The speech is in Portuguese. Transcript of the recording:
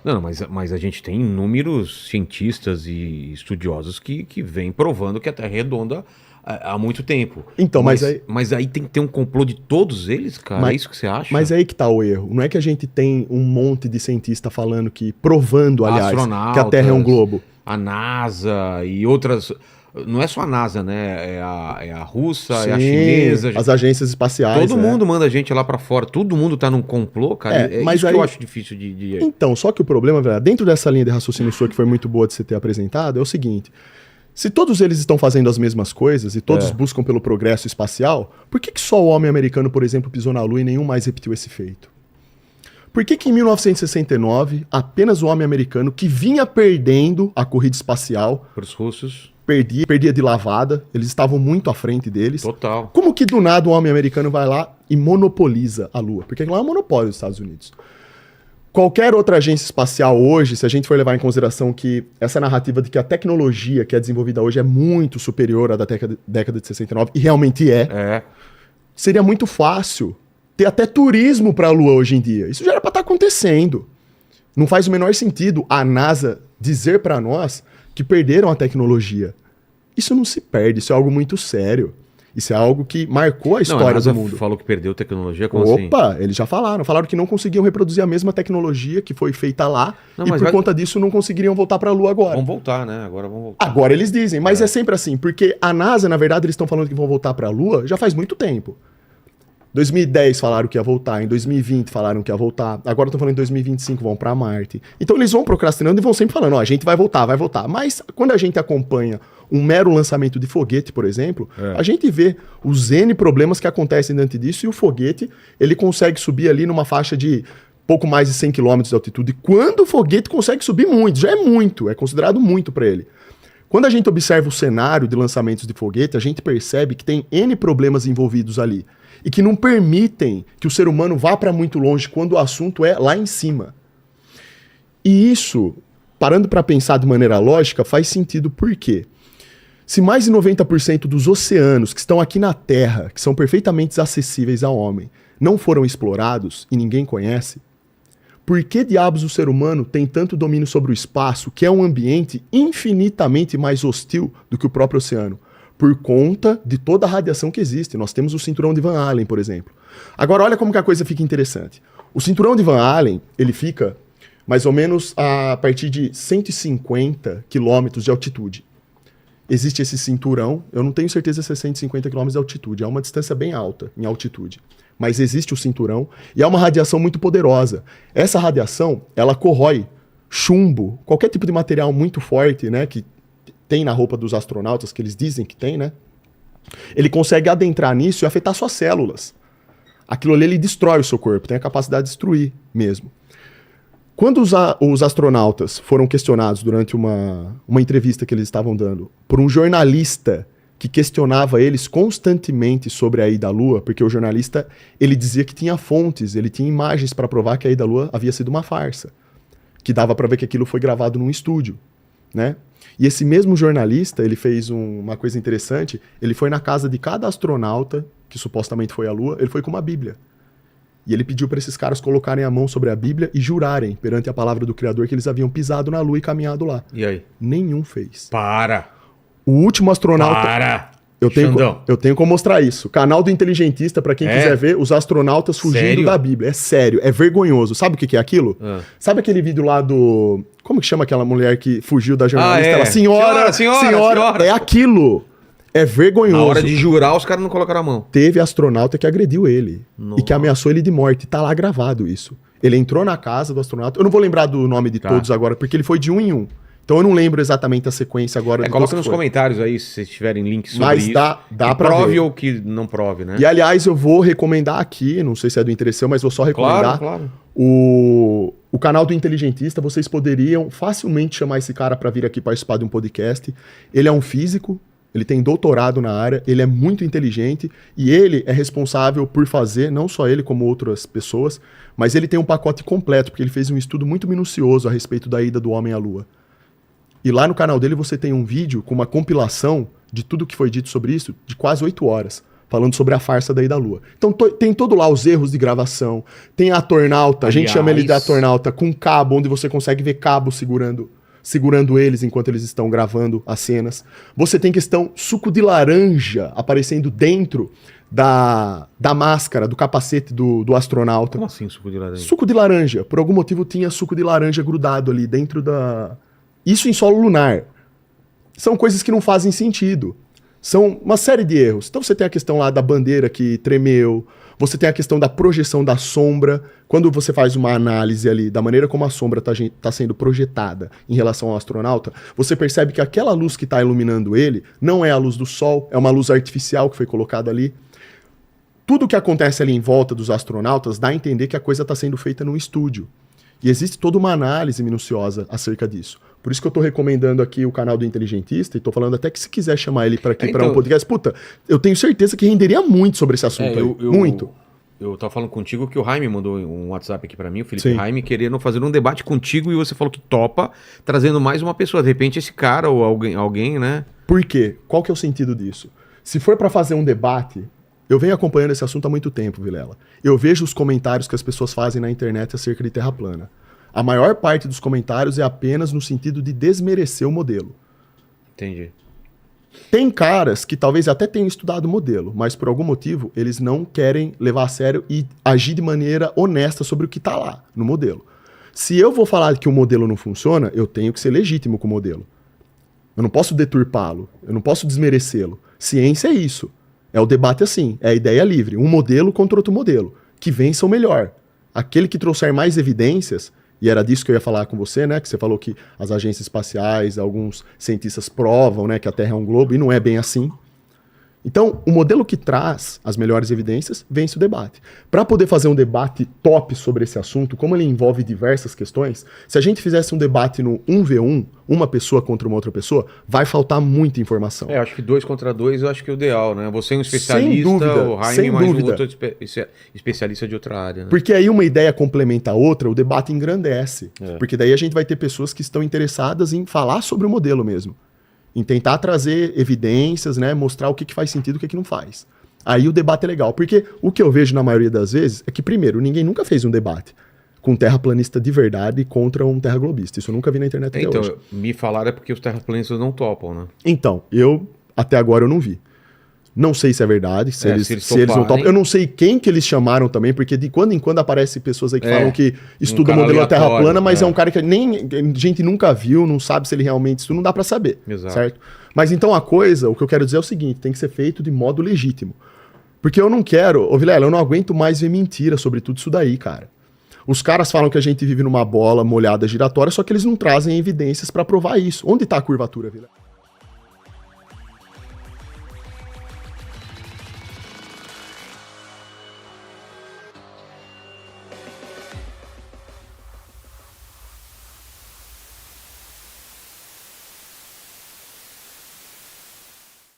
Não, mas a gente tem inúmeros cientistas e estudiosos que vêm provando que a Terra é redonda há muito tempo. Então, mas aí tem que ter um complô de todos eles, cara? É isso que você acha? Mas é aí que tá o erro. Não é que a gente tem um monte de cientista falando provando, aliás, que a Terra é um globo. A NASA e outras... Não é só a NASA, né? É a russa, Sim, é a chinesa. as agências espaciais. Todo mundo manda gente lá pra fora. Todo mundo tá num complô, cara. Mas isso aí... que eu acho difícil de... Então, só que o problema, velho, dentro dessa linha de raciocínio sua que foi muito boa de você ter apresentado, é o seguinte. Se todos eles estão fazendo as mesmas coisas e todos buscam pelo progresso espacial, por que só o homem americano, por exemplo, pisou na Lua e nenhum mais repetiu esse feito? Por que em 1969, apenas o homem americano, que vinha perdendo a corrida espacial... Para os russos... Perdia de lavada, eles estavam muito à frente deles. Total. Como que do nada um homem americano vai lá e monopoliza a Lua? Porque lá é um monopólio dos Estados Unidos. Qualquer outra agência espacial hoje, se a gente for levar em consideração que essa narrativa de que a tecnologia que é desenvolvida hoje é muito superior à da década de 69, e realmente seria muito fácil ter até turismo para a Lua hoje em dia. Isso já era para estar acontecendo. Não faz o menor sentido a NASA dizer para nós que perderam a tecnologia. Isso não se perde, isso é algo muito sério. Isso é algo que marcou a história do mundo. Falou que perdeu tecnologia, como assim? Opa, eles já falaram. Falaram que não conseguiam reproduzir a mesma tecnologia que foi feita lá e por conta disso não conseguiriam voltar para a Lua agora. Vão voltar, né? Agora vão voltar. Agora eles dizem, mas é sempre assim, porque a NASA, na verdade, eles estão falando que vão voltar para a Lua já faz muito tempo. 2010 falaram que ia voltar, em 2020 falaram que ia voltar, agora estão falando em 2025 vão para Marte. Então eles vão procrastinando e vão sempre falando, ó, a gente vai voltar, vai voltar. Mas quando a gente acompanha um mero lançamento de foguete, por exemplo, a gente vê os N problemas que acontecem diante disso e o foguete, ele consegue subir ali numa faixa de pouco mais de 100 km de altitude. Quando o foguete consegue subir muito, já é muito, é considerado muito para ele. Quando a gente observa o cenário de lançamentos de foguete, a gente percebe que tem N problemas envolvidos ali e que não permitem que o ser humano vá para muito longe quando o assunto é lá em cima. E isso, parando para pensar de maneira lógica, faz sentido por quê? Se mais de 90% dos oceanos que estão aqui na Terra, que são perfeitamente acessíveis ao homem, não foram explorados e ninguém conhece, por que diabos o ser humano tem tanto domínio sobre o espaço, que é um ambiente infinitamente mais hostil do que o próprio oceano? Por conta de toda a radiação que existe. Nós temos o cinturão de Van Allen, por exemplo. Agora, olha como que a coisa fica interessante. O cinturão de Van Allen, ele fica mais ou menos a partir de 150 quilômetros de altitude. Existe esse cinturão, eu não tenho certeza se é 150 quilômetros de altitude, é uma distância bem alta em altitude. Mas existe o cinturão e é uma radiação muito poderosa. Essa radiação, ela corrói chumbo, qualquer tipo de material muito forte, né, que tem na roupa dos astronautas, que eles dizem que tem, né? Ele consegue adentrar nisso e afetar suas células. Aquilo ali, ele destrói o seu corpo, tem a capacidade de destruir mesmo. Quando os astronautas foram questionados durante uma entrevista que eles estavam dando por um jornalista que questionava eles constantemente sobre a ida à Lua, porque o jornalista, ele dizia que tinha fontes, ele tinha imagens para provar que a ida à Lua havia sido uma farsa, que dava para ver que aquilo foi gravado num estúdio, né? E esse mesmo jornalista, ele fez uma coisa interessante, ele foi na casa de cada astronauta que supostamente foi à Lua, ele foi com uma Bíblia. E ele pediu para esses caras colocarem a mão sobre a Bíblia e jurarem perante a palavra do Criador que eles haviam pisado na Lua e caminhado lá. E aí? Nenhum fez. Para! O último astronauta... Para! Eu tenho como mostrar isso. Canal do Inteligentista, para quem quiser ver, os astronautas fugindo da Bíblia. É sério, é vergonhoso. Sabe o que é aquilo? Sabe aquele vídeo lá do... Como que chama aquela mulher que fugiu da jornalista? Ela, senhora, é aquilo. É vergonhoso. Na hora de jurar, os caras não colocaram a mão. Teve astronauta que agrediu ele. E que ameaçou ele de morte. Tá lá gravado isso. Ele entrou na casa do astronauta. Eu não vou lembrar do nome de todos agora, porque ele foi de um em um. Então eu não lembro exatamente a sequência agora. Coloca nos comentários aí, se vocês tiverem links sobre isso. Mas dá pra prove ver. Ou que não prove, né? E aliás, eu vou recomendar aqui, não sei se é do interesse seu, mas vou só recomendar. Claro. O canal do Inteligentista, vocês poderiam facilmente chamar esse cara para vir aqui participar de um podcast. Ele é um físico, ele tem doutorado na área, ele é muito inteligente e ele é responsável por fazer, não só ele como outras pessoas, mas ele tem um pacote completo, porque ele fez um estudo muito minucioso a respeito da ida do homem à Lua. E lá no canal dele você tem um vídeo com uma compilação de tudo que foi dito sobre isso, de quase 8 horas, falando sobre a farsa daí da Lua. Então tem todo lá os erros de gravação, tem a Tornauta, a gente chama ele de Tornauta, com cabo, onde você consegue ver cabo segurando eles enquanto eles estão gravando as cenas. Você tem questão suco de laranja aparecendo dentro da máscara, do capacete do astronauta. Como assim suco de laranja? Suco de laranja. Por algum motivo tinha suco de laranja grudado ali dentro da... Isso em solo lunar. São coisas que não fazem sentido. São uma série de erros. Então você tem a questão lá da bandeira que tremeu, você tem a questão da projeção da sombra. Quando você faz uma análise ali da maneira como a sombra está sendo projetada em relação ao astronauta, você percebe que aquela luz que está iluminando ele não é a luz do sol, é uma luz artificial que foi colocada ali. Tudo que acontece ali em volta dos astronautas dá a entender que a coisa está sendo feita num estúdio. E existe toda uma análise minuciosa acerca disso. Por isso que eu tô recomendando aqui o canal do Inteligentista e tô falando até que se quiser chamar ele para aqui para um podcast, puta, eu tenho certeza que renderia muito sobre esse assunto aí. Muito. Eu tava falando contigo que o Jaime mandou um WhatsApp aqui para mim, o Felipe Jaime, querendo fazer um debate contigo e você falou que topa, trazendo mais uma pessoa. De repente esse cara ou alguém, né? Por quê? Qual que é o sentido disso? Se for para fazer um debate, eu venho acompanhando esse assunto há muito tempo, Vilela. Eu vejo os comentários que as pessoas fazem na internet acerca de Terra plana. A maior parte dos comentários é apenas no sentido de desmerecer o modelo. Entendi. Tem caras que talvez até tenham estudado o modelo, mas por algum motivo eles não querem levar a sério e agir de maneira honesta sobre o que está lá no modelo. Se eu vou falar que o modelo não funciona, eu tenho que ser legítimo com o modelo. Eu não posso deturpá-lo, eu não posso desmerecê-lo. Ciência é isso. É o debate assim, é a ideia livre. Um modelo contra outro modelo. Que vença o melhor. Aquele que trouxer mais evidências... E era disso que eu ia falar com você, né? Que você falou que as agências espaciais, alguns cientistas provam, né, que a Terra é um globo, e não é bem assim. Então, o modelo que traz as melhores evidências vence o debate. Para poder fazer um debate top sobre esse assunto, como ele envolve diversas questões, se a gente fizesse um debate no 1v1, uma pessoa contra uma outra pessoa, vai faltar muita informação. Acho que 2 contra 2 eu acho que é o ideal, né? Você é um especialista, sem dúvida, o Jaime mais o outro especialista de outra área. Né? Porque aí uma ideia complementa a outra, o debate engrandece. Porque daí a gente vai ter pessoas que estão interessadas em falar sobre o modelo mesmo. Em tentar trazer evidências, né, mostrar o que faz sentido e o que não faz. Aí o debate é legal, porque o que eu vejo na maioria das vezes é que, primeiro, ninguém nunca fez um debate com um terraplanista de verdade contra um terraglobista. Isso eu nunca vi na internet até hoje. Então, me falaram é porque os terraplanistas não topam, né? Então, até agora eu não vi. Não sei se é verdade, se eles não topam. Eu não sei quem que eles chamaram também, porque de quando em quando aparecem pessoas aí que falam que estuda o modelo da Terra plana, mas é um cara que nem gente nunca viu, não sabe se ele realmente estuda, não dá pra saber. Exato. Certo? Mas então o que eu quero dizer é o seguinte, tem que ser feito de modo legítimo. Porque eu não quero, Vilela, eu não aguento mais ver mentira sobre tudo isso daí, cara. Os caras falam que a gente vive numa bola molhada giratória, só que eles não trazem evidências pra provar isso. Onde tá a curvatura, Vilela?